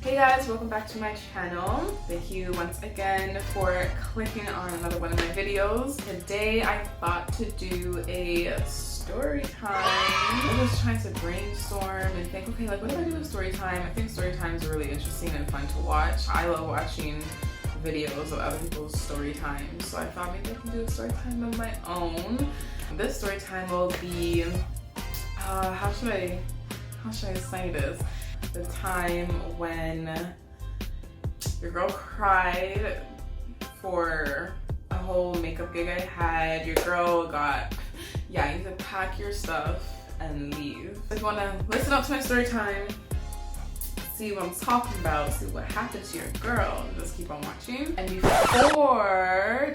Hey guys, welcome back to my channel. Thank you once again for clicking on another one of my videos. Today I thought to do a story time. I was trying to brainstorm and think, okay, like what do I do with story time? I think story times are really interesting and fun to watch. I love watching videos of other people's story times, so I thought maybe I can do a story time of my own. This story time will be, how should I say this? The time when your girl cried for a whole makeup gig I had. Your girl got, yeah, you need to pack your stuff and leave. If you want to listen up to my story time, see what I'm talking about, see what happened to your girl, just keep on watching. And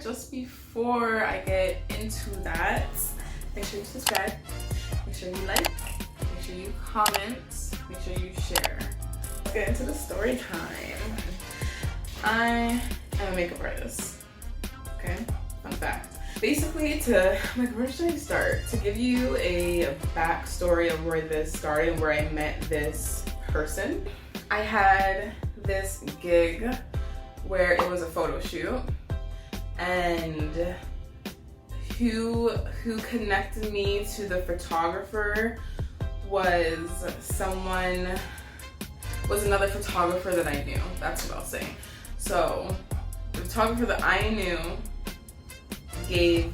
just before I get into that, make sure you subscribe, make sure you like, make sure you comment, make sure you share. Let's get into the story time. I am a makeup artist. Okay, fun fact. Basically, where should I start? To give you a backstory of where this started and where I met this person. I had this gig where it was a photo shoot, and who connected me to the photographer was another photographer that I knew. That's what I'll say. So the photographer that I knew gave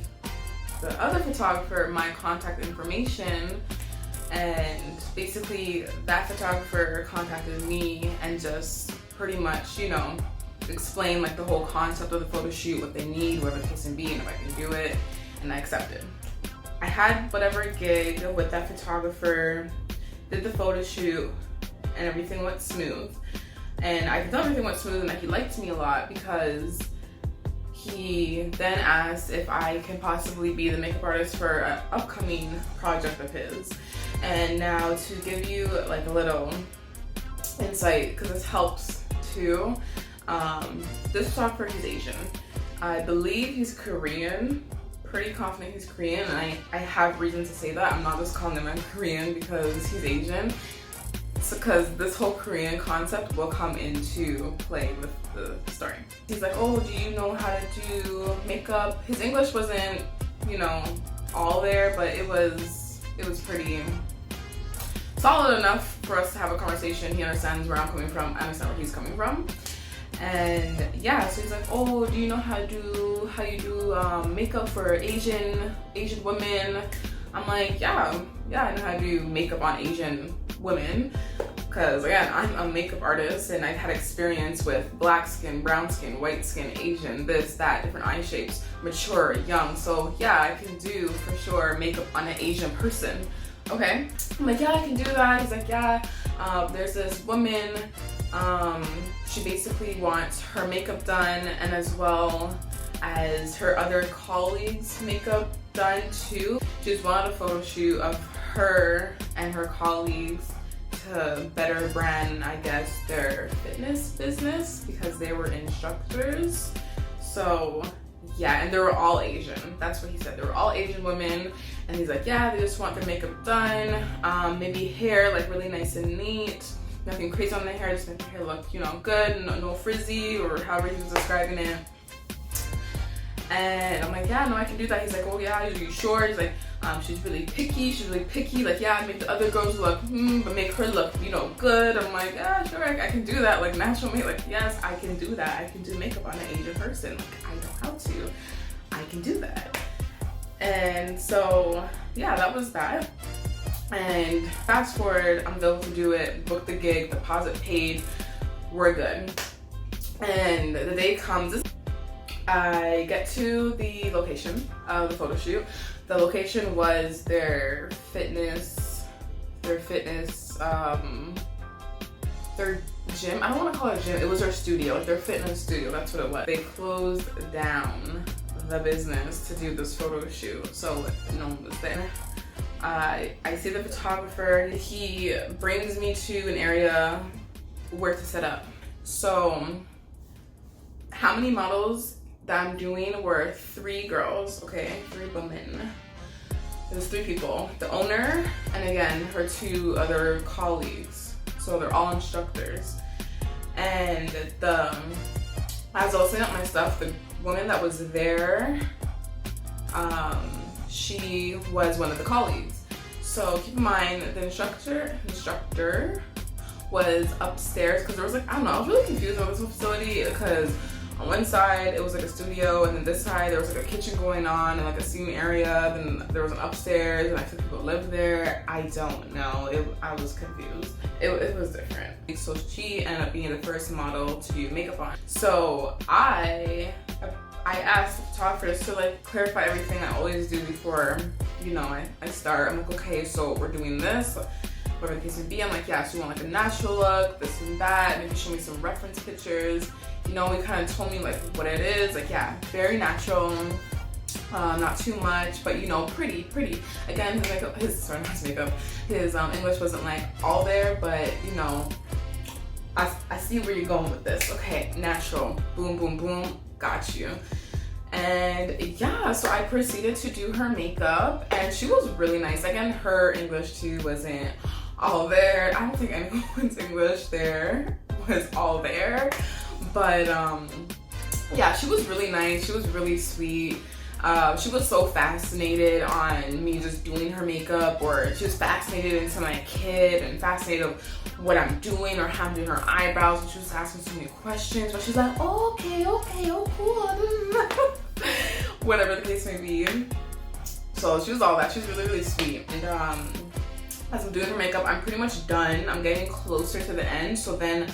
the other photographer my contact information, and basically that photographer contacted me and just pretty much, you know, explained like the whole concept of the photo shoot, what they need, whatever the case may be, and if I can do it, and I accepted. I had whatever gig with that photographer, did the photo shoot, and everything went smooth. And I thought everything went smooth and that he liked me a lot, because he then asked if I can possibly be the makeup artist for an upcoming project of his. And now to give you like a little insight, because this helps too, this photographer, he's Asian. I believe he's Korean. Pretty confident he's Korean, and I have reason to say that. I'm not just calling him a Korean because he's Asian. Because this whole Korean concept will come into play with the story. He's like, oh, do you know how to do makeup? His English wasn't, you know, all there, but it was pretty solid enough for us to have a conversation. He understands where I'm coming from, I understand where he's coming from. And yeah, so he's like, oh, do you know how you do makeup for Asian women? I'm like, yeah, I know how to do makeup on Asian women, because again, I'm a makeup artist and I've had experience with black skin, brown skin, white skin, Asian, this, that, different eye shapes, mature, young. So yeah, I can do for sure makeup on an Asian person. Okay, I'm like, yeah, I can do that. He's like, yeah, there's this woman, she basically wants her makeup done, and as well as her other colleagues' makeup done too. She just wanted a photo shoot of her and her colleagues to better brand, I guess, their fitness business, because they were instructors. So yeah, and they were all Asian. That's what he said. They were all Asian women. And he's like, yeah, they just want their makeup done. Maybe hair like really nice and neat. Nothing crazy on the hair, just make the hair look, you know, good, no frizzy, or however he was describing it. And I'm like, yeah, no, I can do that. He's like, oh yeah, are you sure? He's like, she's really picky. Like, yeah, make the other girls look, but make her look, you know, good. I'm like, yeah, sure, I can do that. Like natural makeup, like, yes, I can do that. I can do makeup on an Asian person. Like, I know how to. I can do that. And so, yeah, that was that. And fast forward, I'm able to do it, book the gig, deposit paid, we're good. And the day comes, I get to the location of the photo shoot. The location was their fitness, their gym. I don't want to call it a gym, it was their studio, like their fitness studio, that's what it was. They closed down the business to do this photo shoot, so no one was there. I see the photographer, he brings me to an area where to set up. So how many models that I'm doing were 3 girls, okay, 3 women. There's 3 people, the owner, and again, her 2 other colleagues. So they're all instructors. And as I was setting up my stuff, the woman that was there, she was one of the colleagues. So keep in mind, the instructor was upstairs, because there was like, I don't know, I was really confused about this whole facility, because on one side it was like a studio, and then this side there was like a kitchen going on and like a seating area, then there was an upstairs, and I think people lived there. I don't know, I was confused. It was different. So she ended up being the first model to do makeup on. So I asked the photographer just to like clarify everything I always do before, you know, I start. I'm like, okay, so we're doing this, whatever the case may be. I'm like, yeah, so you want like a natural look, this and that, maybe show me some reference pictures. You know, he kind of told me like what it is, like, yeah, very natural, not too much, but you know, pretty. Again, his English wasn't like all there, but you know, I see where you're going with this. Okay, natural, boom, boom, boom, got you. And yeah, so I proceeded to do her makeup, and she was really nice. Again, her English too wasn't all there. I don't think anyone's English there was all there, but yeah, she was really nice. She was really sweet. She was so fascinated on me just doing her makeup, or she was fascinated into my kid and fascinated of what I'm doing or how I'm doing her eyebrows, and she was asking so many questions, but she's like, oh, okay, oh cool, whatever the case may be. So she was all that. She was really sweet. And as I'm doing her makeup, I'm pretty much done. I'm getting closer to the end. So then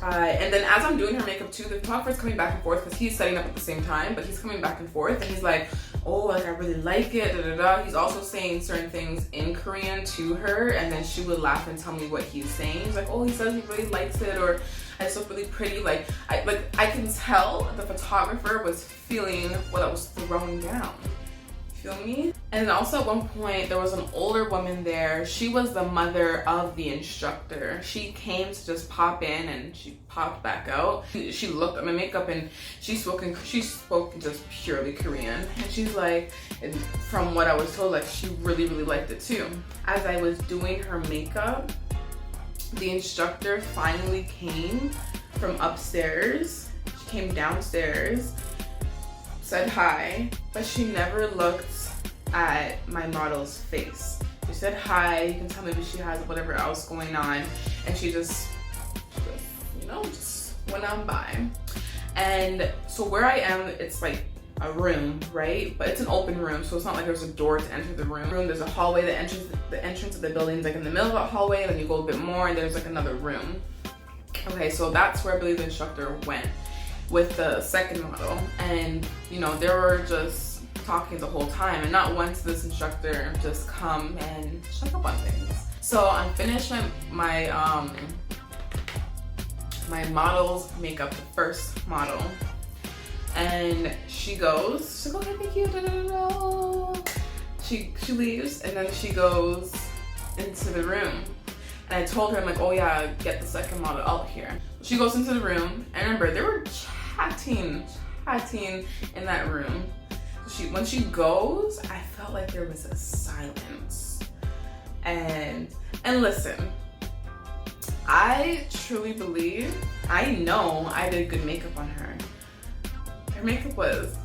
and then as I'm doing her makeup too, the photographer's coming back and forth, because he's setting up at the same time, but he's coming back and forth, and he's like, oh, like I really like it, da da da. He's also saying certain things in Korean to her, and then she would laugh and tell me what he's saying. He's like, oh, he says he really likes it, or I just look really pretty. Like I can tell the photographer was feeling what I was throwing down. Feel me? And then also at one point there was an older woman there. She was the mother of the instructor. She came to just pop in, and she popped back out. She looked at my makeup, and she spoke just purely Korean. And she's like, and from what I was told, like she really liked it too. As I was doing her makeup, the instructor finally came from upstairs. She came downstairs, said hi, but she never looked at my model's face. She said hi, you can tell maybe she has whatever else going on, and she just you know, just went on by. And so where I am, it's like a room, right? But it's an open room, so it's not like there's a door to enter the room. There's a hallway. The entrance of the building is like in the middle of that hallway, and then you go a bit more, and there's like another room. Okay, so that's where I believe the instructor went with the second model, and you know, they were just talking the whole time, and not once did this instructor just come and check up on things. So I finished my model's makeup, the first model, and she goes, she's like, okay, thank you, da, da, da, da. She leaves, and then she goes into the room, and I told her, I'm like, oh yeah, get the second model out here. She goes into the room, and remember, they were chatting in that room. When she goes, I felt like there was a silence. And listen, I truly believe, I know I did good makeup on her. Her makeup was,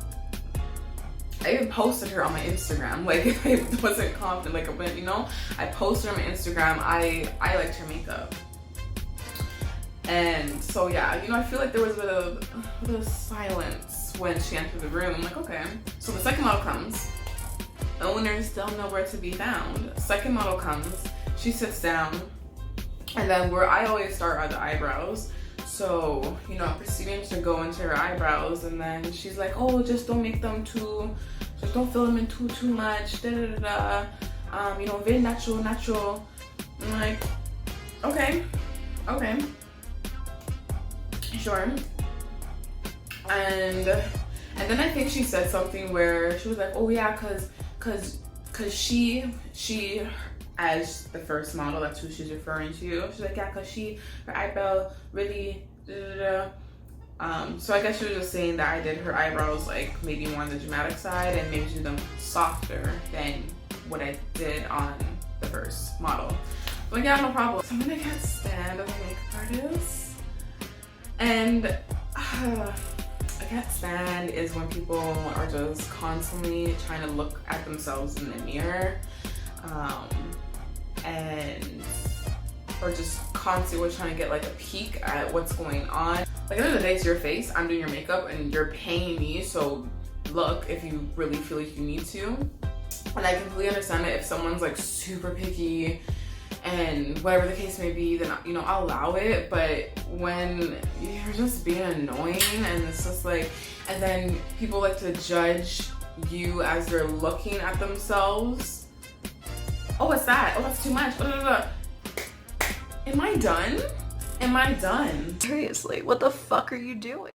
I even posted her on my Instagram. Like, if I wasn't confident, like, you know, I posted her on my Instagram. I liked her makeup. And so yeah, you know, I feel like there was a bit of silence when she entered the room. I'm like, okay. So the second model comes. The owner is still nowhere to be found. Second model comes. She sits down, and then where I always start are the eyebrows. So, you know, I'm proceeding to go into her eyebrows, and then she's like, oh, just don't make them just don't fill them in too much, da da da da. You know, very natural. I'm like, okay. Sure. And then I think she said something where she was like, oh yeah, cause she as the first model, that's who she's referring to. She's like, yeah, cause her eyebrow really So I guess she was just saying that I did her eyebrows like maybe more on the dramatic side and maybe do them softer than what I did on the first model. But yeah, no problem. Something I can't stand as a makeup artist, and I can't stand is when people are just constantly trying to look at themselves in the mirror, and or just constantly trying to get like a peek at what's going on. Like, at the end of the day, it's your face. I'm doing your makeup and you're paying me, so look if you really feel like you need to. And I completely understand it if someone's like super picky and whatever the case may be, then, you know, I'll allow it. But when you're just being annoying and it's just like, and then people like to judge you as they're looking at themselves. Oh, what's that? Oh, that's too much. Blah, blah, blah. Am I done? Am I done? Seriously, what the fuck are you doing?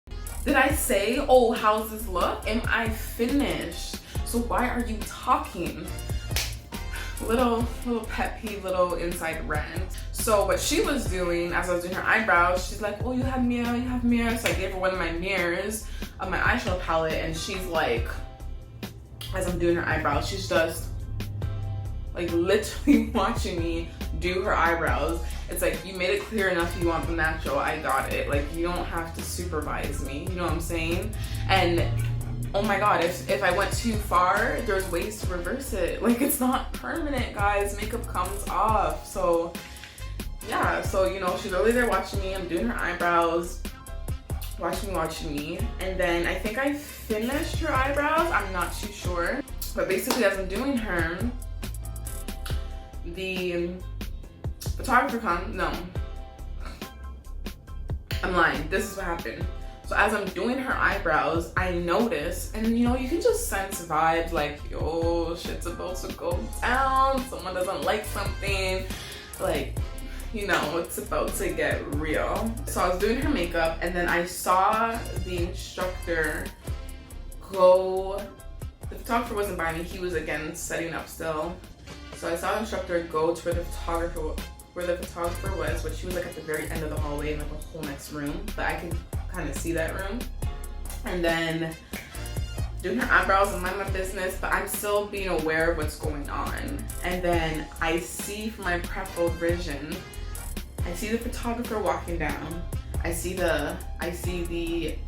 Did I say, oh, how's this look? Am I finished? So why are you talking? Little pet peeve, little inside rant. So what she was doing as I was doing her eyebrows, she's like, oh, you have mirror, you have mirror. So I gave her one of my mirrors of my eyeshadow palette, and she's like, as I'm doing her eyebrows, she's just like literally watching me do her eyebrows. It's like, you made it clear enough you want the natural, I got it. Like, you don't have to supervise me, you know what I'm saying? And oh my god, if I went too far, there's ways to reverse it. Like, it's not permanent, guys. Makeup comes off. So yeah, so you know, she's really there watching me. I'm doing her eyebrows, watching me. And then I think I finished her eyebrows, I'm not too sure. But basically, as I'm doing her, the photographer I'm lying, this is what happened. So as I'm doing her eyebrows, I notice, and you know, you can just sense vibes like, yo, shit's about to go down, someone doesn't like something, like, you know, it's about to get real. So I was doing her makeup, and then I saw the instructor go, the photographer wasn't by me, he was again setting up still. So I saw the instructor go to where the photographer was, but she was like at the very end of the hallway in like a whole next room, but I could kind of see that room. And then doing her eyebrows and mind my business, but I'm still being aware of what's going on. And then I see from my peripheral vision, I see the photographer walking down, I see the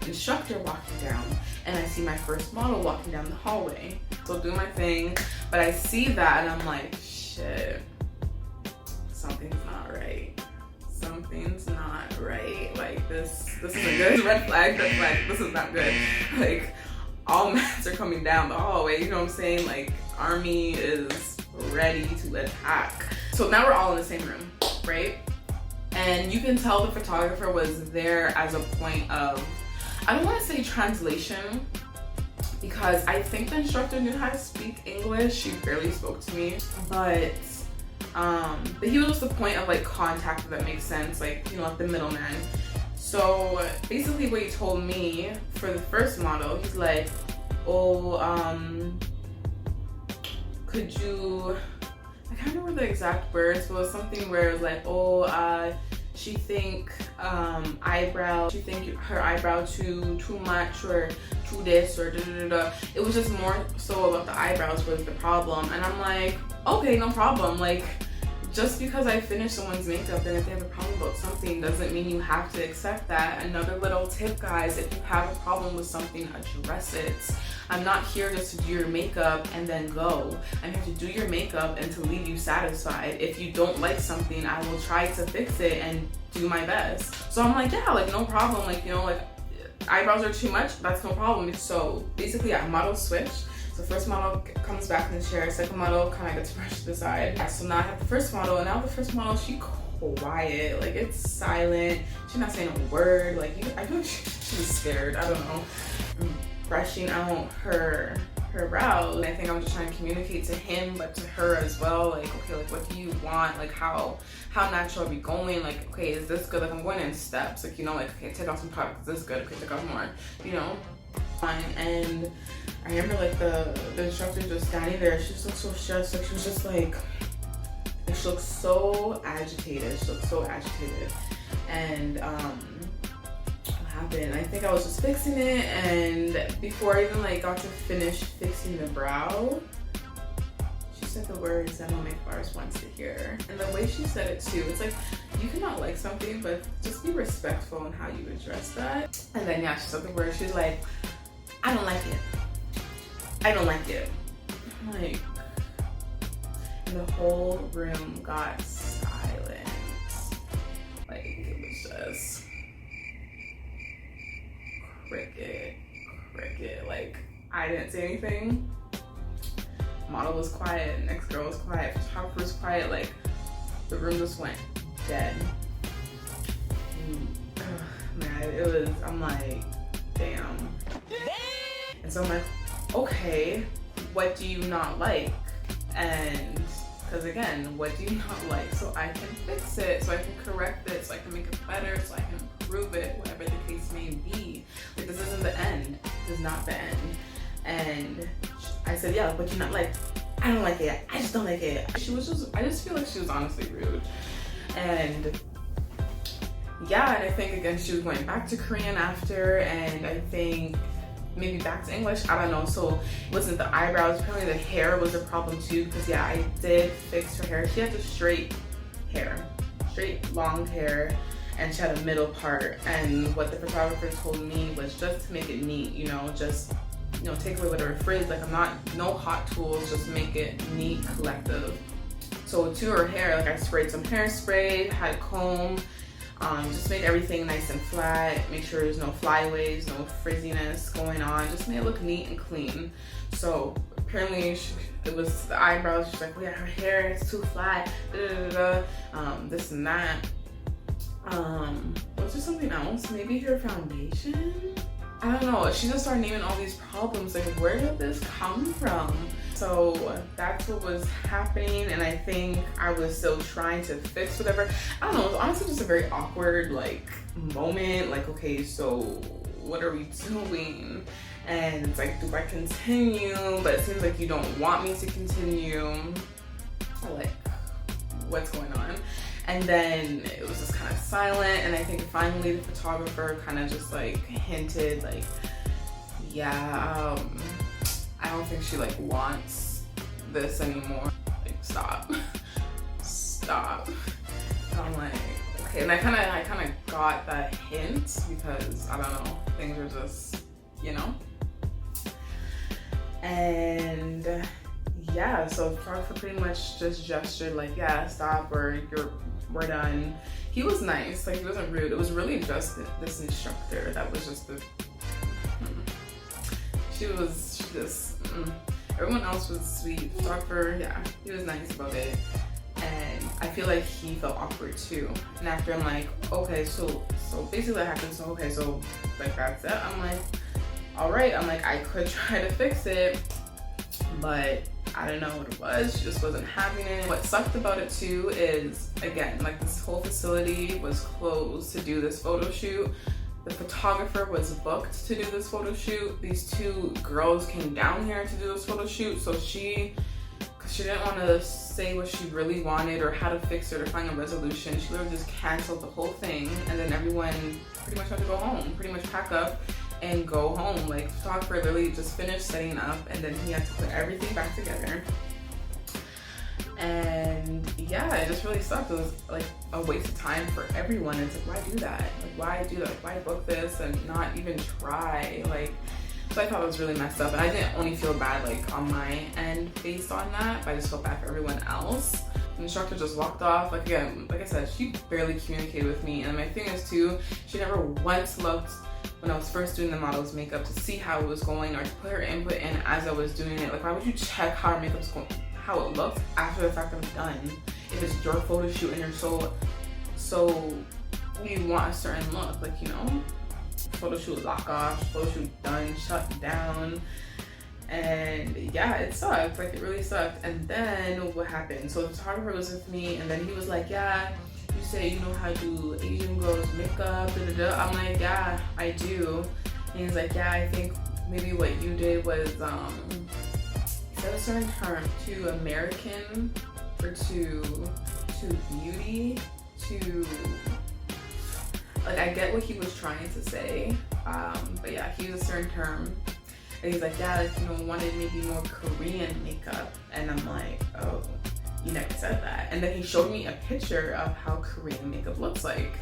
instructor walking down, and I see my first model walking down the hallway. So doing my thing, but I see that and I'm like, shit, something's not right. Something's not right. Like, this isn't good. Red flag, this is not good. Like, all mats are coming down the hallway, you know what I'm saying? Like, army is ready to attack. So now we're all in the same room, right? And you can tell the photographer was there as a point of, I don't want to say translation, because I think the instructor knew how to speak English. She barely spoke to me, but he was just the point of like contact, if that makes sense, like, you know, like the middleman. So basically what he told me for the first model, he's like, oh, could you, I can't remember the exact words, but it was something where it was like, oh, she think her eyebrow too much, or too this, or da da da. It was just more so about the eyebrows was the problem. And I'm like, okay, no problem. Like, just because I finish someone's makeup and if they have a problem about something doesn't mean you have to accept that. Another little tip, guys, if you have a problem with something, address it. I'm not here just to do your makeup and then go. I'm here to do your makeup and to leave you satisfied. If you don't like something, I will try to fix it and do my best. So I'm like, yeah, like, no problem. Like, you know, like, eyebrows are too much, that's no problem. So basically, I model switched. So first model comes back in the chair, second model kind of gets brushed to the side. Yeah, so now I have the first model, and now the first model, she quiet, like, it's silent. She's not saying a word. Like, I feel like she's scared, I don't know. I'm brushing out her brows. I think I'm just trying to communicate to him, but to her as well. Like, okay, like, what do you want? Like, how natural are we going? Like, okay, is this good? Like, I'm going in steps. Like, you know, like, okay, take off some product. Is this good? Okay, take off more. You know. And I remember like the instructor just standing there. She just looked so stressed. Like, she was just like, she looked so agitated. And what happened? I think I was just fixing it, and before I even like got to finish fixing the brow, she said the words that no makeup artist wants to hear. And the way she said it too, it's like, you cannot like something, but just be respectful in how you address that. And then yeah, she said the words, she's like, I don't like it. I don't like it. I'm like, and the whole room got silent. Like, it was just cricket. Like, I didn't say anything. Model was quiet, next girl was quiet, photographer was quiet. Like, the room just went dead. Man, it was, I'm like, damn. And so I'm like, okay, what do you not like? And because again, what do you not like? So I can fix it, so I can correct it, so I can make it better, so I can improve it, whatever the case may be. Like, this isn't the end. This is not the end. And I said, yeah, but you not like, I don't like it. I just don't like it. She was just, I just feel like she was honestly rude. And yeah, and I think again, she was going back to Korean after, and I think maybe back to English, I don't know. So it wasn't the eyebrows, apparently the hair was a problem too, because yeah, I did fix her hair. She had the straight hair, straight long hair, and she had a middle part. And what the photographer told me was just to make it neat, you know, just, you know, take away whatever frizz, like I'm not, no hot tools, just make it neat, collective. So to her hair, like I sprayed some hairspray, had a comb, just made everything nice and flat, make sure there's no flyaways, no frizziness going on, just made it look neat and clean. So apparently it was the eyebrows, she's like, oh yeah, her hair is too flat, this and that. Was there something else? Maybe her foundation? I don't know, she just started naming all these problems, like where did this come from? So that's what was happening, and I think I was still trying to fix whatever. I don't know, it was honestly just a very awkward like moment, like okay, so what are we doing? And it's like, do I continue? But it seems like you don't want me to continue. Like, what's going on? And then it was just kind of silent, and I think finally the photographer kind of just like hinted like, yeah, I don't think she like wants this anymore. Like, stop. Stop. And I'm like, okay. And I kind of got that hint because I don't know, things were just, you know. And yeah, so the photographer pretty much just gestured like, yeah, stop, or we're done. He was nice, like he wasn't rude. It was really just this instructor that was just the. She just, everyone else was sweet. Photographer, yeah, he was nice about it. And I feel like he felt awkward too. And after I'm like, okay, so basically that happened, so okay, so like that's it. I'm like, all right, I'm like, I could try to fix it, but I don't know what it was. She just wasn't having it. What sucked about it too is, again, like this whole facility was closed to do this photo shoot. The photographer was booked to do this photo shoot. These two girls came down here to do this photo shoot. So because she didn't want to say what she really wanted or how to fix it or find a resolution, she literally just canceled the whole thing. And then everyone pretty much had to go home, pretty much pack up and go home. Like, photographer literally just finished setting up, and then he had to put everything back together. And yeah, it just really sucked. It was like a waste of time for everyone. It's like, why do that? Like, why do that? Like, why book this and not even try? Like, so I thought it was really messed up. And I didn't only feel bad like on my end based on that, but I just felt bad for everyone else. The instructor just walked off. Like, again, like I said, she barely communicated with me. And my thing is too, she never once looked when I was first doing the model's makeup to see how it was going or to put her input in as I was doing it. Like, why would you check how her makeup's going, how it looks after the fact I'm done? If it's your photo shoot and you're so you want a certain look, like, you know, photo shoot lock off, photo shoot done, shut down. And yeah, it sucked, like it really sucked. And then what happened? So the photographer was with me, and then he was like, yeah, you say you know how to do Asian girls makeup, da, da, da. I'm like, yeah, I do. And he's like, yeah, I think maybe what you did was, he said a certain term, too American, or too beauty, too, like I get what he was trying to say, but yeah, he used a certain term. And he's like, yeah, like, you know, wanted maybe more Korean makeup. And I'm like, oh, you never said that. And then he showed me a picture of how Korean makeup looks like.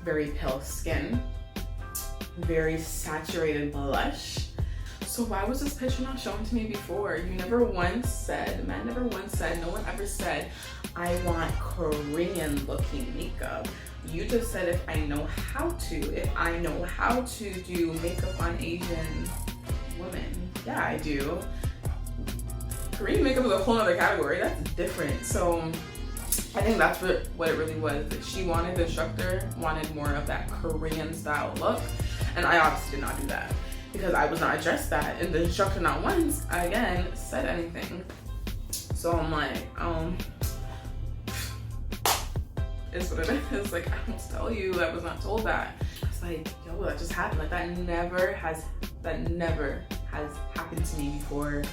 Very pale skin, very saturated blush. So why was this picture not shown to me before? You never once said, the man never once said, no one ever said, I want Korean looking makeup. You just said if I know how to do makeup on Asian women. Yeah, I do. Korean makeup is a whole other category. That's different. So I think that's what it really was. That she wanted, the instructor wanted more of that Korean style look. And I obviously did not do that because I was not addressed that. And the instructor not once, again, said anything. So I'm like, it's what it is. Like, I don't tell you, I was not told that. It's like, yo, that just happened. Like that never has happened to me before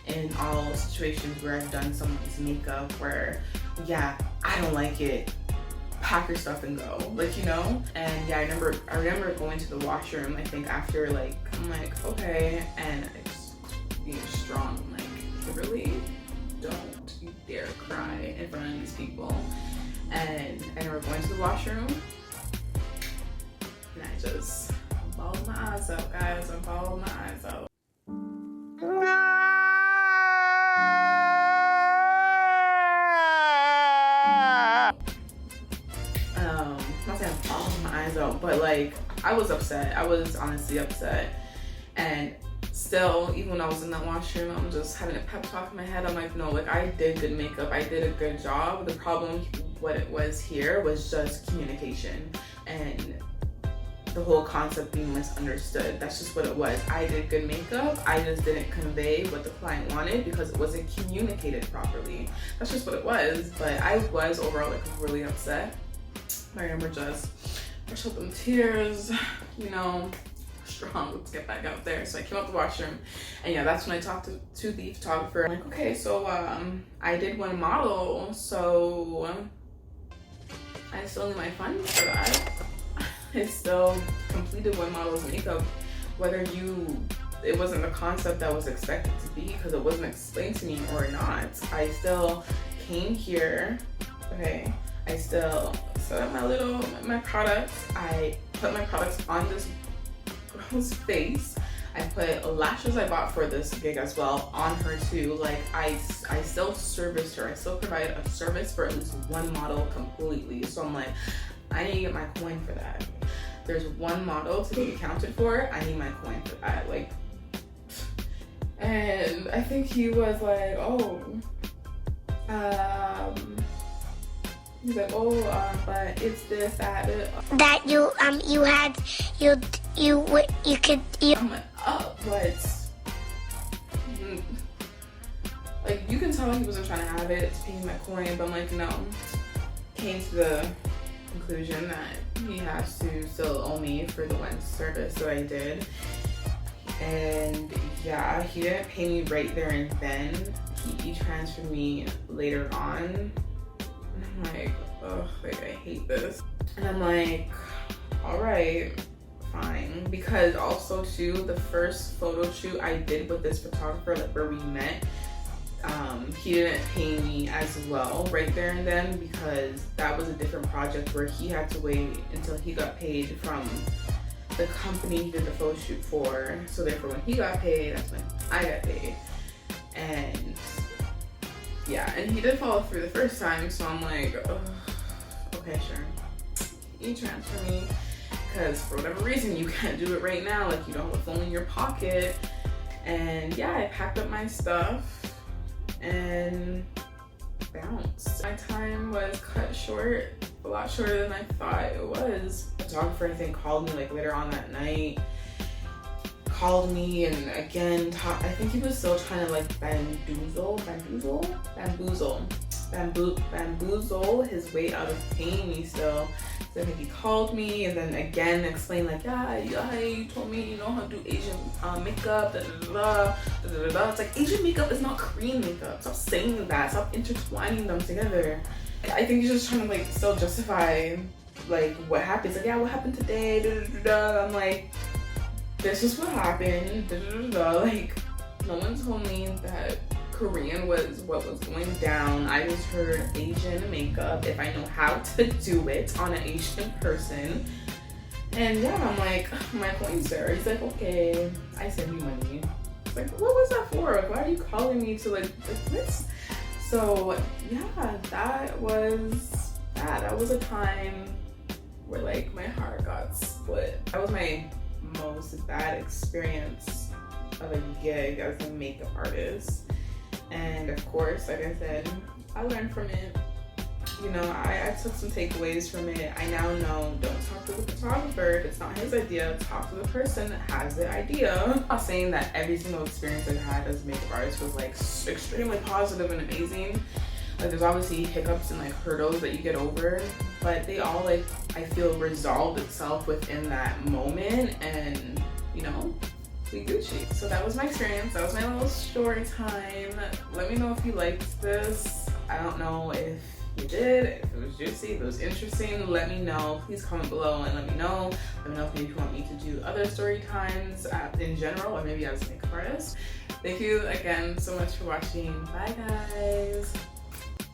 in all situations where I've done someone's makeup where, yeah, I don't like it, pack your stuff and go, like, you know? And yeah, I remember going to the washroom, I think after, like, I'm like, okay, and I just being strong, I'm like, really, don't you dare cry in front of these people. And I remember going to the washroom and I just bawled my eyes out, guys. I bawled my eyes out. Not saying I bawled my eyes out, but like I was upset. I was honestly upset. And still, even when I was in that washroom, I'm just having a pep talk in my head. I'm like, no, like I did good makeup. I did a good job. The problem, what it was here, was just communication and the whole concept being misunderstood. That's just what it was. I did good makeup. I just didn't convey what the client wanted because it wasn't communicated properly. That's just what it was. But I was overall like really upset. I remember just brushed up them tears, you know, strong, let's get back out there. So I came out the washroom and yeah, that's when I talked to the photographer. I'm like, okay, so I did one model, so I still need my funds for that. I still completed one model's makeup, whether it wasn't the concept that was expected to be because it wasn't explained to me or not. I still came here, okay, I still set up my products. I put my products on this girl's face. I put lashes I bought for this gig as well on her too. Like I still serviced her. I still provided a service for at least one model completely. So I'm like, I need to get my coin for that. There's one model to be accounted for. I need my coin for that. Like, and I think he was like, oh, he's like, oh, but it's this, that. That you could. I'm like, oh, but like you can tell he wasn't trying to have it to pay me my coin, but I'm like, no. Came to the conclusion that he has to still owe me for the one service that I did. And yeah, he didn't pay me right there and then. He transferred me later on. And I'm like, oh, like I hate this. And I'm like, all right, fine. Because also too, the first photo shoot I did with this photographer, like where we met, he didn't pay me as well right there and then because that was a different project where he had to wait until he got paid from the company he did the photo shoot for. So therefore when he got paid, that's when I got paid. And yeah, and he did follow through the first time, so I'm like, oh, okay, sure. You transfer me, because for whatever reason you can't do it right now, like you don't have a phone in your pocket. And yeah, I packed up my stuff and bounced. My time was cut short, a lot shorter than I thought it was. The photographer, I think, called me like later on that night. Called me and again, I think he was still trying to like bamboozle his way out of paying me still. So I think he called me and then again explained like, yeah, you told me you know how to do Asian makeup, It's like Asian makeup is not Korean makeup. Stop saying that. Stop intertwining them together. I think he's just trying to like still justify like, what happened? He's like, yeah, what happened today? Da, da, da, da. I'm like, this is what happened. Da, da, da, da. Like, no one told me that Korean was what was going down. I just heard Asian makeup, if I know how to do it on an Asian person. And yeah, I'm like, my coins, sir. He's like, okay, I send you money. It's like, what was that for? Like, why are you calling me to like this? So yeah, that was that. That was a time where like my heart got split. That was my most bad experience of a gig as a makeup artist. And of course, like I said, I learned from it. You know, I took some takeaways from it. I now know, don't talk to the photographer if it's not his idea. Talk to the person that has the idea. I'm not saying that every single experience I had as a makeup artist was like extremely positive and amazing. Like, there's obviously hiccups and like hurdles that you get over, but they all, like, I feel resolved itself within that moment, and you know, we Gucci. So that was my experience. That was my little story time. Let me know if you liked this. I don't know if you did, if it was juicy, if it was interesting. Let me know. Please comment below and let me know. Let me know if maybe you want me to do other story times in general, or maybe as a makeup artist. Thank you again so much for watching. Bye guys.